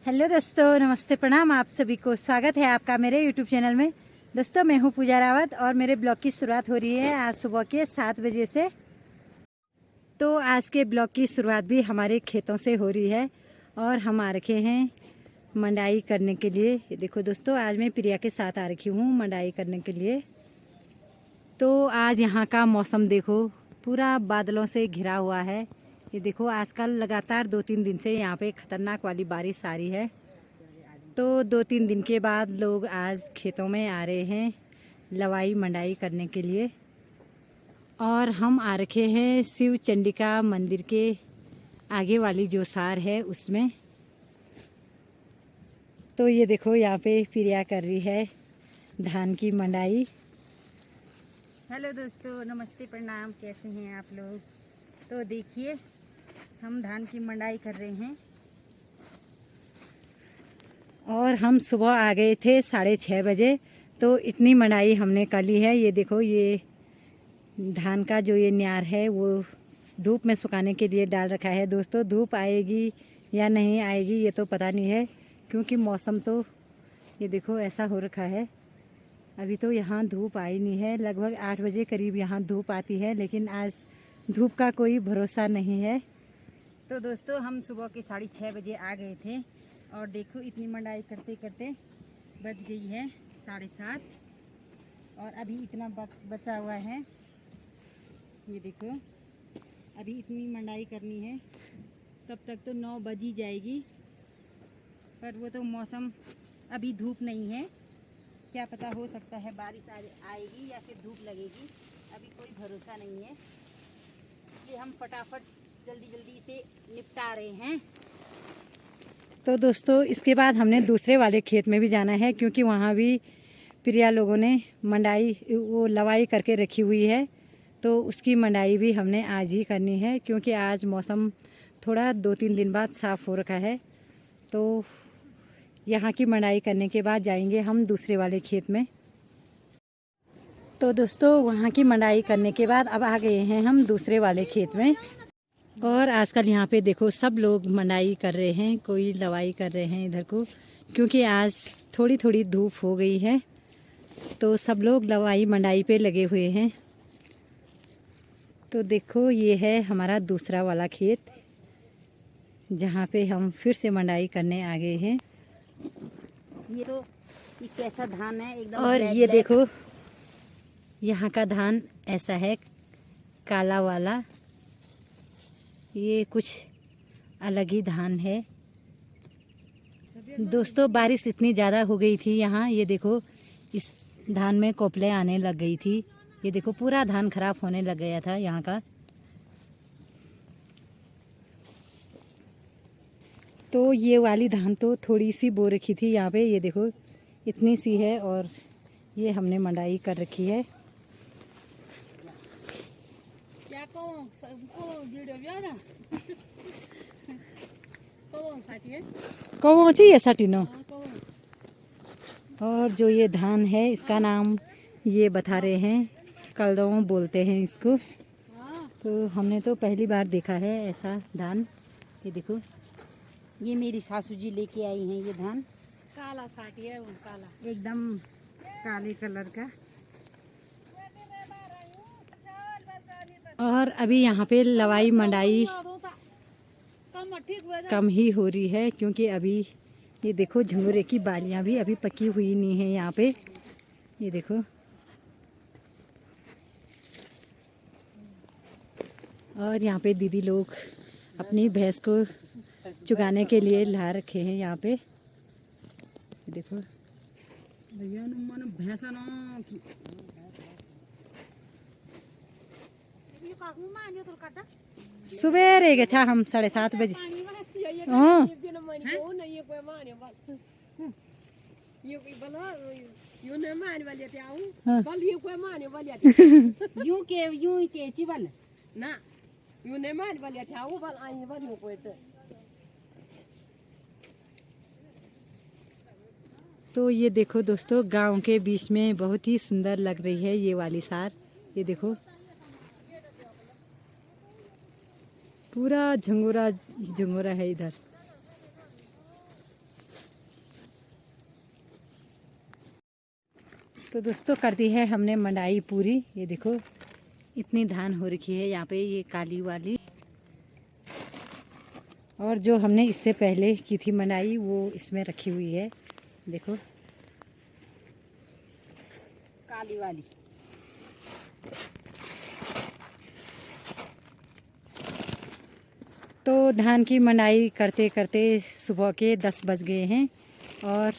Hello दोस्तों, नमस्ते, प्रणाम। आप सभी को स्वागत है आपका मेरे यूट्यूब चैनल में। दोस्तों, मैं हूं पूजा रावत और मेरे ब्लॉग की शुरुआत हो रही है आज सुबह के 7 बजे से। तो आज के ब्लॉग की शुरुआत भी हमारे खेतों से हो रही है और हम आ रखे हैं मंडाई करने के लिए। ये देखो दोस्तों, आज मैं प्रिया के साथ आ रखी हूँ मंडाई करने के लिए। तो आज यहाँ का मौसम देखो, पूरा बादलों से घिरा हुआ है। ये देखो, आजकल लगातार 2-3 दिन से यहाँ पे खतरनाक वाली बारिश आ रही है। तो 2-3 दिन के बाद लोग आज खेतों में आ रहे हैं लवाई मंडाई करने के लिए। और हम आ रखे हैं शिव चंडिका मंदिर के आगे वाली जो सार है उसमें। तो ये देखो, यहाँ पे प्रिया कर रही है धान की मंडाई। हेलो दोस्तों, नमस्ते, प्रणाम। कैसे हैं आप लोग? तो देखिए, हम धान की मंडाई कर रहे हैं और हम सुबह आ गए थे 6:30 बजे। तो इतनी मंडाई हमने कर ली है। ये देखो, ये धान का जो ये न्यार है वो धूप में सुखाने के लिए डाल रखा है। दोस्तों, धूप आएगी या नहीं आएगी ये तो पता नहीं है, क्योंकि मौसम तो ये देखो ऐसा हो रखा है। अभी तो यहाँ धूप आई नहीं है। लगभग 8 बजे करीब यहाँ धूप आती है, लेकिन आज धूप का कोई भरोसा नहीं है। तो दोस्तों, हम सुबह के 6:30 बजे आ गए थे और देखो, इतनी मंडाई करते करते बज गई है 7:30 और अभी इतना बचा हुआ है। ये देखो, अभी इतनी मंडाई करनी है, तब तक तो 9 बज ही जाएगी। पर वो तो मौसम, अभी धूप नहीं है, क्या पता हो सकता है बारिश आएगी या फिर धूप लगेगी, अभी कोई भरोसा नहीं है। इसलिए हम फटाफट जल्दी जल्दी से निपटा रहे हैं। तो दोस्तों, इसके बाद हमने दूसरे वाले खेत में भी जाना है, क्योंकि वहाँ भी प्रिया लोगों ने मंडाई वो लवाई करके रखी हुई है। तो उसकी मंडाई भी हमने आज ही करनी है, क्योंकि आज मौसम थोड़ा 2-3 दिन बाद साफ़ हो रखा है। तो यहाँ की मंडाई करने के बाद जाएंगे हम दूसरे वाले खेत में। तो दोस्तों, वहाँ की मंडाई करने के बाद अब आ गए हैं हम दूसरे वाले खेत में। और आजकल यहाँ पे देखो, सब लोग मंडाई कर रहे हैं, कोई लवाई कर रहे हैं इधर को, क्योंकि आज थोड़ी थोड़ी धूप हो गई है। तो सब लोग लवाई मंडाई पे लगे हुए हैं। तो देखो, ये है हमारा दूसरा वाला खेत, जहाँ पे हम फिर से मंडाई करने आ गए हैं। ये तो ये कैसा धान है एकदम। और ये देखो, यहाँ का धान ऐसा है, काला वाला। ये कुछ अलग ही धान है। दोस्तों, बारिश इतनी ज़्यादा हो गई थी यहाँ। ये देखो, इस धान में कोपले आने लग गई थी। ये देखो, पूरा धान खराब होने लग गया था यहाँ का। तो ये वाली धान तो थोड़ी सी बो रखी थी यहाँ पे। ये देखो, इतनी सी है और ये हमने मंडाई कर रखी है। कौन सी है सटीनो। और जो ये धान है, इसका नाम ये बता रहे हैं, कलदों बोलते हैं इसको। तो हमने तो पहली बार देखा है ऐसा धान। ये देखो, ये मेरी सासू जी लेके आई हैं ये धान। काला साटी है, वो काला एकदम काले कलर का। और अभी यहाँ पे लवाई मंडाई कम ही हो रही है, क्योंकि अभी ये देखो, झंगोरे की बालियाँ भी अभी पकी हुई नहीं है यहाँ पे। ये देखो, और यहाँ पे दीदी लोग अपनी भैंस को चुगाने के लिए ला रखे हैं यहाँ पे। देखो, सवेरे गए था हम 7:30 बजे। हाँ, तो ये देखो दोस्तों, गांव के बीच में बहुत ही सुंदर लग रही है ये वाली सार। ये देखो, पूरा झंगोरा झंगोरा है इधर। तो दोस्तों कर दी है हमने मंडाई पूरी। ये देखो इतनी धान हो रखी है यहाँ पे, ये काली वाली। और जो हमने इससे पहले की थी मंडाई वो इसमें रखी हुई है, देखो काली वाली। तो धान की मंडाई करते करते सुबह के 10 बज गए हैं और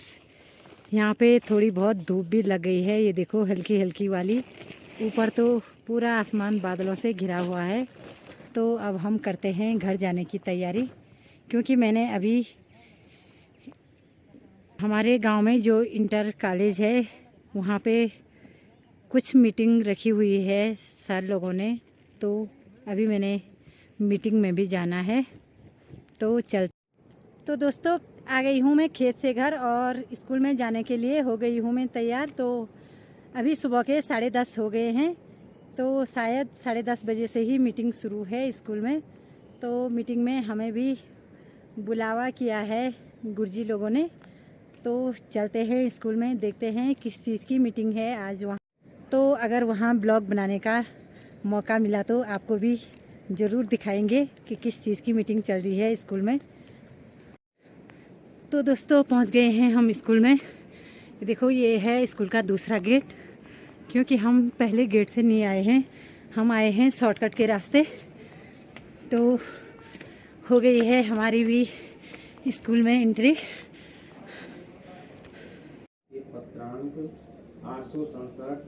यहाँ पे थोड़ी बहुत धूप भी लग गई है। ये देखो हल्की हल्की वाली। ऊपर तो पूरा आसमान बादलों से घिरा हुआ है। तो अब हम करते हैं घर जाने की तैयारी, क्योंकि मैंने अभी हमारे गांव में जो इंटर कॉलेज है वहाँ पे कुछ मीटिंग रखी हुई है सर लोगों ने। तो अभी मैंने मीटिंग में भी जाना है, तो तो दोस्तों आ गई हूँ मैं खेत से घर और स्कूल में जाने के लिए हो गई हूँ मैं तैयार। तो अभी सुबह के 10:30 हो गए हैं, तो शायद 10:30 बजे से ही मीटिंग शुरू है स्कूल में। तो मीटिंग में हमें भी बुलावा किया है गुरुजी लोगों ने। तो चलते हैं स्कूल में, देखते हैं किस चीज़ की मीटिंग है आज वहाँ। तो अगर वहाँ ब्लॉग बनाने का मौका मिला तो आपको भी ज़रूर दिखाएंगे कि किस चीज़ की मीटिंग चल रही है स्कूल में। तो दोस्तों पहुंच गए हैं हम स्कूल में। देखो ये है स्कूल का दूसरा गेट, क्योंकि हम पहले गेट से नहीं आए हैं, हम आए हैं शॉर्टकट के रास्ते। तो हो गई है हमारी भी स्कूल में एंट्री। पत्रांक 867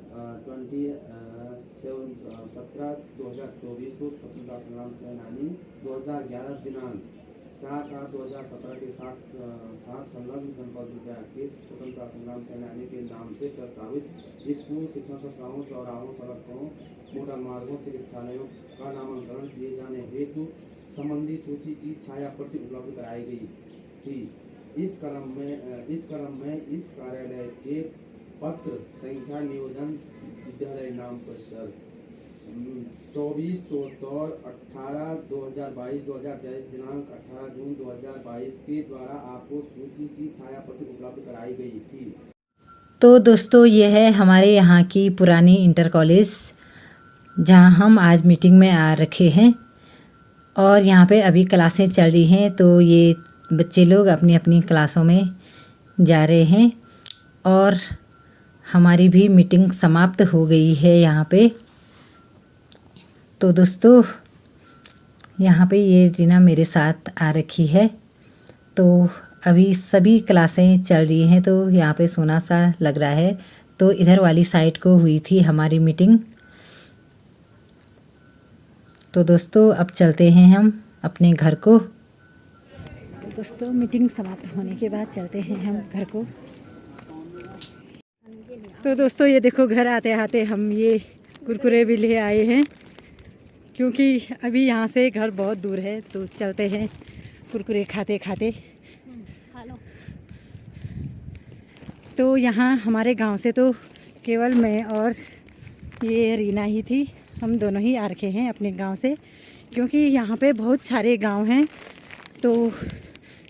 17/2024 को स्वतंत्रता संग्राम सेनानी 2011 दिनांक 4/7/2017 के साथ संलग्न जनपद लुधियाना के स्वतंत्रता संग्राम सेनानी के नाम से प्रस्तावित स्कूल शिक्षण संस्थाओं, चौराहों, सड़कों, मोटर मार्गों, चिकित्सालयों का नामकरण किए जाने हेतु संबंधी सूची की छाया प्रति उपलब्ध कराई गई थी। इस क्रम में इस कार्यालय के पत्र संख्या नियोजन विद्यालय नाम परिसर 24/18/2022 दिनांक 18 जून 2022 के द्वारा आपको सूची की छाया प्रति उपलब्ध कराई गई थी। तो दोस्तों ये है हमारे यहाँ की पुरानी इंटर कॉलेज, जहाँ हम आज मीटिंग में आ रखे हैं। और यहाँ पे अभी क्लासें चल रही हैं, तो ये बच्चे लोग अपनी अपनी क्लासों में जा रहे हैं और हमारी भी मीटिंग समाप्त हो गई है यहाँ पे। तो दोस्तों यहाँ पे ये रीना मेरे साथ आ रखी है। तो अभी सभी क्लासें चल रही हैं, तो यहाँ पे सोना सा लग रहा है। तो इधर वाली साइड को हुई थी हमारी मीटिंग। तो दोस्तों अब चलते हैं हम अपने घर को। तो दोस्तों मीटिंग समाप्त होने के बाद चलते हैं हम घर को। तो दोस्तों ये देखो घर आते आते हम ये कुरकुरे भी ले आए हैं, क्योंकि अभी यहाँ से घर बहुत दूर है। तो चलते हैं कुरकुरे खाते खाते। तो यहाँ हमारे गांव से तो केवल मैं और ये रीना ही थी, हम दोनों ही आ रखे हैं अपने गांव से, क्योंकि यहाँ पे बहुत सारे गांव हैं। तो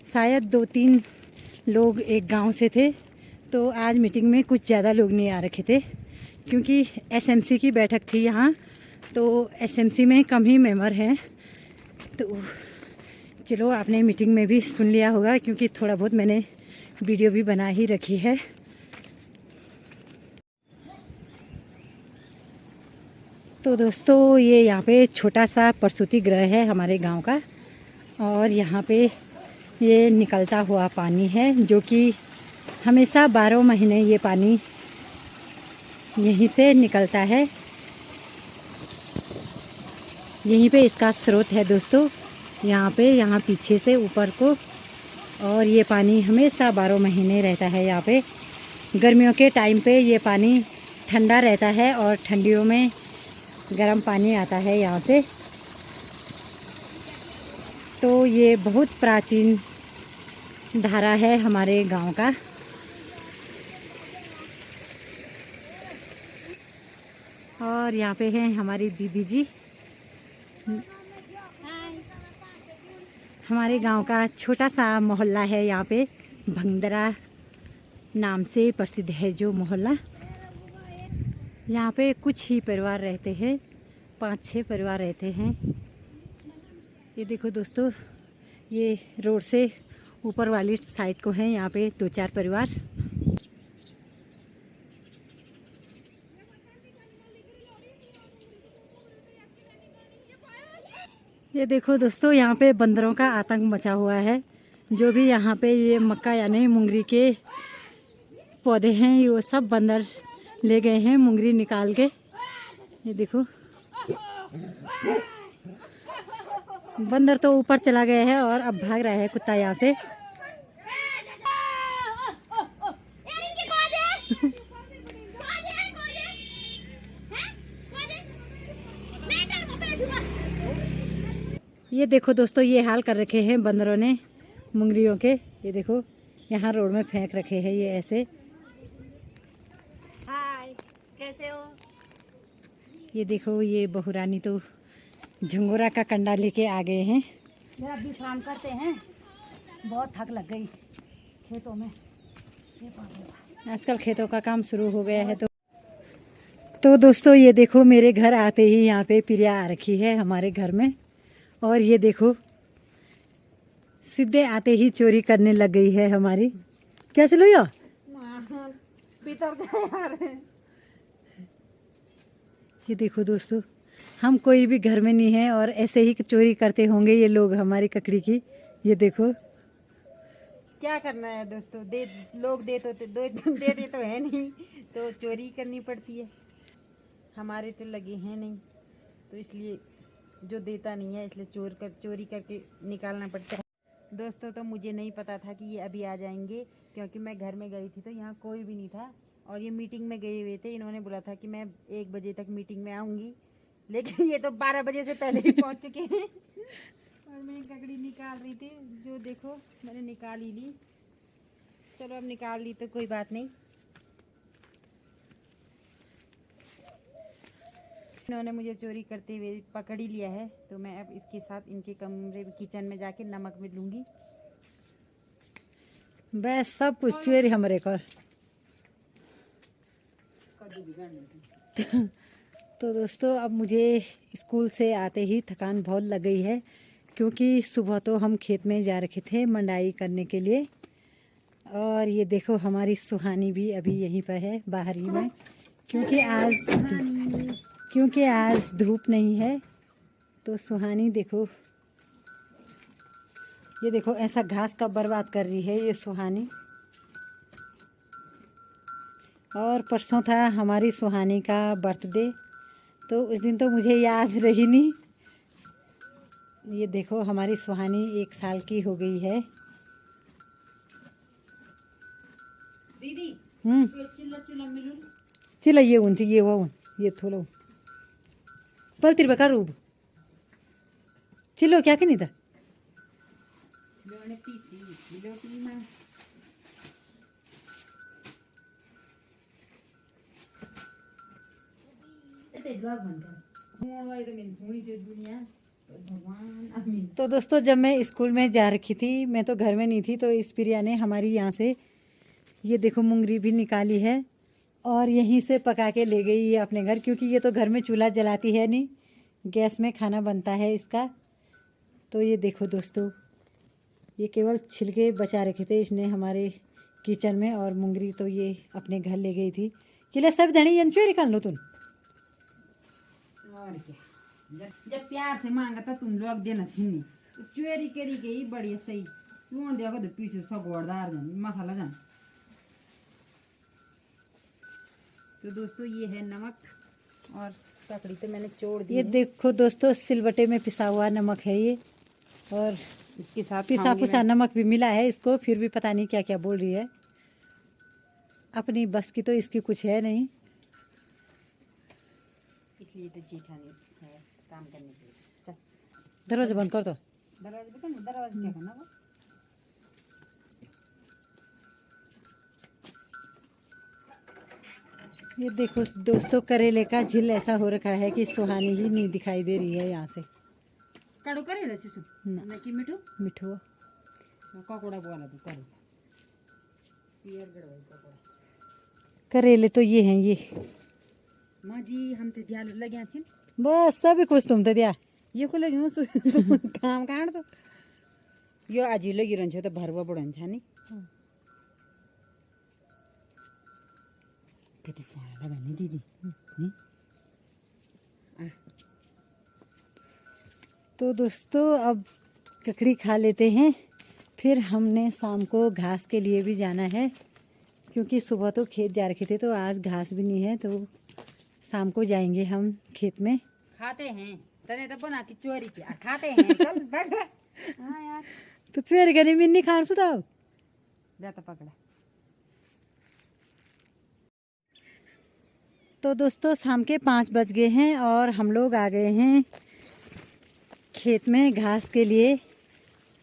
शायद 2-3 लोग एक गांव से थे। तो आज मीटिंग में कुछ ज़्यादा लोग नहीं आ रखे थे, क्योंकि एसएमसी की बैठक थी यहाँ। तो एसएमसी में कम ही मेंबर हैं। तो चलो आपने मीटिंग में भी सुन लिया होगा, क्योंकि थोड़ा बहुत मैंने वीडियो भी बना ही रखी है। तो दोस्तों ये यहाँ पे छोटा सा प्रसूति गृह है हमारे गांव का, और यहाँ पे ये निकलता हुआ पानी है, जो कि हमेशा 12 महीने ये पानी यहीं से निकलता है। यहीं पे इसका स्रोत है दोस्तों, यहाँ पीछे से ऊपर को। और ये पानी हमेशा 12 महीने रहता है यहाँ पे। गर्मियों के टाइम पे ये पानी ठंडा रहता है और ठंडियों में गर्म पानी आता है यहाँ से। तो ये बहुत प्राचीन धारा है हमारे गांव का। और यहाँ पे हैं हमारी दीदी जी। हमारे गांव का छोटा सा मोहल्ला है यहाँ पे, भंगदरा नाम से प्रसिद्ध है जो मोहल्ला। यहाँ पे कुछ ही परिवार रहते हैं, 5-6 परिवार रहते हैं। ये देखो दोस्तों, ये रोड से ऊपर वाली साइड को है यहाँ पे 2-4 परिवार। ये देखो दोस्तों, यहाँ पे बंदरों का आतंक मचा हुआ है। जो भी यहाँ पे ये मक्का यानी मुंगरी के पौधे हैं, ये वो सब बंदर ले गए हैं मुंगरी निकाल के। ये देखो, बंदर तो ऊपर चला गया है और अब भाग रहा है कुत्ता यहाँ से। ये देखो दोस्तों, ये हाल कर रखे हैं बंदरों ने मुंगरियों के। ये देखो, यहाँ रोड में फेंक रखे हैं ये ऐसे। हाय, कैसे हो? ये देखो, ये बहुरानी तो झंगोरा का कंडा लेके आ गए हैं। जरा विश्राम करते हैं, बहुत थक लग गई खेतों में। आजकल खेतों का काम शुरू हो गया है। तो दोस्तों, ये देखो, मेरे घर आते ही यहाँ पे प्रिया आ रखी है हमारे घर में। और ये देखो, सीधे आते ही चोरी करने लग गई है हमारी। क्या चलो यो ये देखो दोस्तों, हम कोई भी घर में नहीं है और ऐसे ही चोरी करते होंगे ये लोग हमारी ककड़ी की। ये देखो, क्या करना है दोस्तों, लोग दे तो है नहीं, तो चोरी करनी पड़ती है। हमारे तो लगे हैं नहीं, तो इसलिए जो देता नहीं है इसलिए चोरी करके निकालना पड़ता है। दोस्तों, तो मुझे नहीं पता था कि ये अभी आ जाएंगे, क्योंकि मैं घर में गई थी तो यहाँ कोई भी नहीं था और ये मीटिंग में गए हुए थे। इन्होंने बोला था कि मैं 1 बजे तक मीटिंग में आऊँगी, लेकिन ये तो 12 बजे से पहले ही पहुँच चुके हैं। और मैं ककड़ी निकाल रही थी, जो देखो मैंने निकाल ही ली। चलो, अब निकाल ली तो कोई बात नहीं। इन्होंने मुझे चोरी करते हुए पकड़ ही लिया है, तो मैं अब इसके साथ इनके कमरे किचन में जाके नमक भी लूँगी। बस सब कुछ चोरी हमारे कर। तो दोस्तों, अब मुझे स्कूल से आते ही थकान बहुत लग गई है, क्योंकि सुबह तो हम खेत में जा रखे थे मंडाई करने के लिए। और ये देखो, हमारी सुहानी भी अभी यहीं पर है बाहर ही में, क्योंकि आज धूप नहीं है। तो सुहानी देखो, ये देखो, ऐसा घास का बर्बाद कर रही है ये सुहानी। और परसों था हमारी सुहानी का बर्थडे, तो उस दिन तो मुझे याद रही नहीं। ये देखो, हमारी सुहानी 1 साल की हो गई है। दीदी, चिल्ला ये हुन्छ ये वो ये थोलो पलतिर बका रूब चिल्लो क्या कि नहीं था। तो दोस्तों, जब मैं स्कूल में जा रखी थी, मैं तो घर में नहीं थी, तो इस प्रिया ने हमारी यहाँ से ये देखो मुंगरी भी निकाली है और यहीं से पका के ले गई ये अपने घर, क्योंकि ये तो घर में चूल्हा जलाती है नहीं, गैस में खाना बनता है इसका। तो ये देखो दोस्तों, ये केवल छिलके बचा रखे थे इसने हमारे किचन में, और मुंगरी तो ये अपने घर ले गई थी। किले सब धनी चोरी कर लो तुम। और क्या, जब प्यार से मांगा था तुम लोग देना छीनी, तो चोरी करी गई बढ़िया सही। लून दिया तो पीछे सगोड़दार जान मसाला जान। तो दोस्तों, ये है नमक और ककड़ी तो मैंने छोड़ दी। ये देखो दोस्तों, सिलबट्टे में पिसा हुआ नमक है ये, और इसके साथ पिसा पुसा नमक भी मिला है इसको, फिर भी पता नहीं क्या क्या बोल रही है। अपनी बस की तो इसकी कुछ है नहीं, इसलिए तो जेठानी है काम करने के लिए। चल, दरवाजा बंद कर दो। दरवाजे पे दरवाजे क्या करना वो। ये देखो दोस्तों, करेले का झिल ऐसा हो रखा है कि सुहानी ही नहीं दिखाई दे रही है यहाँ से। काड़ो करेला छिसु ना कि मिठो मिठो ककोड़ा बोला तू कर पियर गड़वाई ककोड़ा। करेले तो ये हैं, ये माँ जी हम तो ध्यान लगे छे बस सभी कुछ तुम तो दिया ये को लगे तुम काम काट तो यो आज लगी रहन्छ त भरवा बढन्छ नि कति सुहाना भन्ने दिदी नि तो दोस्तों अब ककड़ी खा लेते हैं, फिर हमने शाम को घास के लिए भी जाना है, क्योंकि सुबह तो खेत जा रखे थे तो आज घास भी नहीं है, तो शाम को जाएंगे हम खेत में। खाते हैं तने तो बना की चोरी की खाते हैं चल भाग हाँ यार तो फिर गने मिन्नी खान सुधा जा तो पकड़ा। तो दोस्तों शाम के 5 बज गए हैं और हम लोग आ गए हैं खेत में घास के लिए।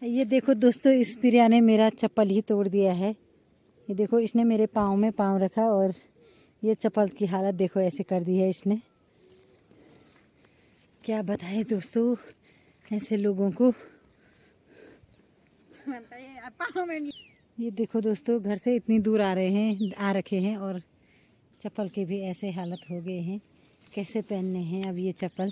ये देखो दोस्तों, इस प्रिया ने मेरा चप्पल ही तोड़ दिया है। ये देखो इसने मेरे पाँव में पाँव रखा और ये चप्पल की हालत देखो ऐसे कर दी है इसने। क्या बताए दोस्तों ऐसे लोगों को। ये देखो दोस्तों, घर से इतनी दूर आ रखे हैं और चप्पल के भी ऐसे हालत हो गए हैं। कैसे पहनने हैं अब ये चप्पल।